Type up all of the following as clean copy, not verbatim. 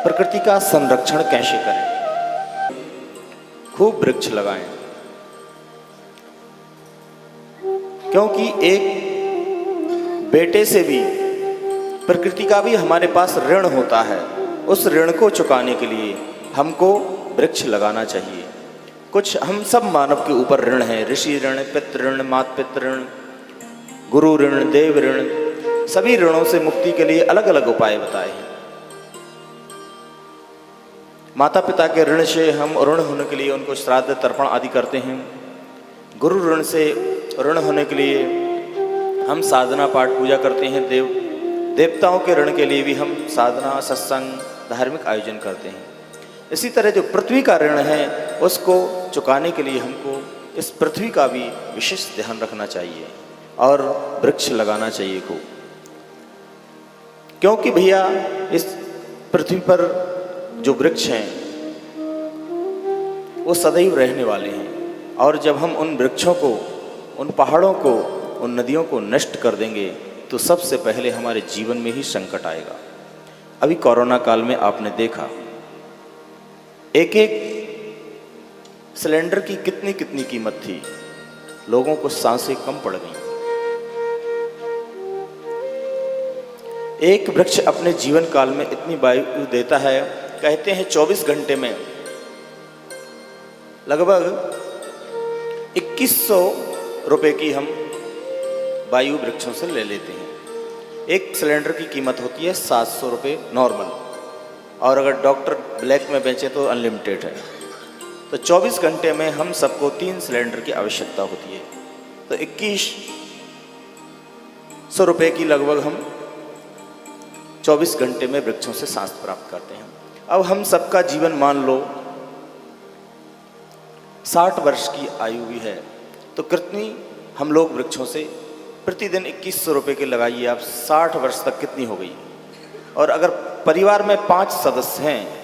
प्रकृति का संरक्षण कैसे करें। खूब वृक्ष लगाएं, क्योंकि एक बेटे से भी प्रकृति का भी हमारे पास ऋण होता है। उस ऋण को चुकाने के लिए हमको वृक्ष लगाना चाहिए। कुछ हम सब मानव के ऊपर ऋण है, ऋषि ऋण, पितृ ऋण, मात पितृ ऋण, गुरु ऋण, देव ऋण। सभी ऋणों से मुक्ति के लिए अलग अलग उपाय बताए हैं। माता पिता के ऋण से हम ऋण होने के लिए उनको श्राद्ध तर्पण आदि करते हैं। गुरु ऋण से ऋण होने के लिए हम साधना पाठ पूजा करते हैं। देवताओं के ऋण के लिए भी हम साधना, सत्संग, धार्मिक आयोजन करते हैं। इसी तरह जो पृथ्वी का ऋण है उसको चुकाने के लिए हमको इस पृथ्वी का भी विशेष ध्यान रखना चाहिए और वृक्ष लगाना चाहिए खूब। क्योंकि भैया इस पृथ्वी पर जो वृक्ष हैं वो सदैव रहने वाले हैं, और जब हम उन वृक्षों को, उन पहाड़ों को, उन नदियों को नष्ट कर देंगे तो सबसे पहले हमारे जीवन में ही संकट आएगा। अभी कोरोना काल में आपने देखा एक एक सिलेंडर की कितनी कितनी कीमत थी, लोगों को सांसें कम पड़ गई। एक वृक्ष अपने जीवन काल में इतनी वायु देता है, कहते हैं 24 घंटे में लगभग 2100 रुपए की हम वायु वृक्षों से ले लेते हैं। एक सिलेंडर की कीमत होती है 700 रुपये नॉर्मल, और अगर डॉक्टर ब्लैक में बेचे तो अनलिमिटेड है। तो 24 घंटे में हम सबको 3 सिलेंडर की आवश्यकता होती है। तो 2100 रुपये की लगभग हम 24 घंटे में वृक्षों से सांस प्राप्त करते हैं। अब हम सबका जीवन मान लो 60 वर्ष की आयु भी है, तो कितनी हम लोग वृक्षों से प्रतिदिन 2100 रुपये की लगाइए आप, 60 वर्ष तक कितनी हो गई। और अगर परिवार में 5 सदस्य हैं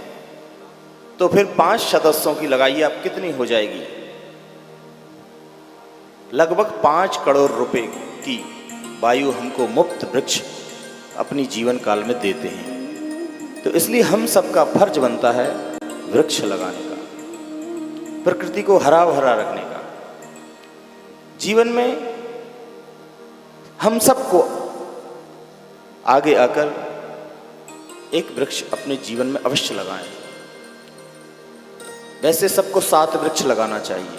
तो फिर 5 सदस्यों की लगाइए आप, कितनी हो जाएगी। लगभग 5 करोड़ रुपए की वायु हमको मुफ्त वृक्ष अपनी जीवन काल में देते हैं। तो इसलिए हम सबका फर्ज बनता है वृक्ष लगाने का, प्रकृति को हरा भरा रखने का। जीवन में हम सबको आगे आकर एक वृक्ष अपने जीवन में अवश्य लगाएं। वैसे सबको 7 वृक्ष लगाना चाहिए,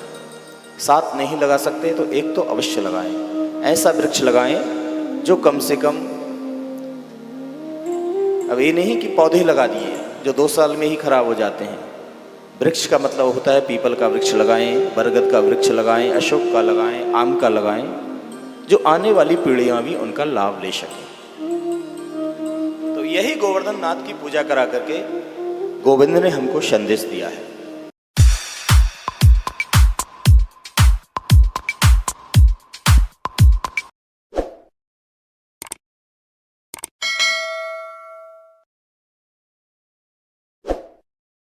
7 नहीं लगा सकते तो 1 तो अवश्य लगाएं। ऐसा वृक्ष लगाएं जो कम से कम, अब ये नहीं कि पौधे लगा दिए जो 2 साल में ही खराब हो जाते हैं। वृक्ष का मतलब होता है पीपल का वृक्ष लगाएं, बरगद का वृक्ष लगाएं, अशोक का लगाएं, आम का लगाएं, जो आने वाली पीढ़ियां भी उनका लाभ ले सकें। तो यही गोवर्धन नाथ की पूजा करा करके गोविंद ने हमको संदेश दिया है।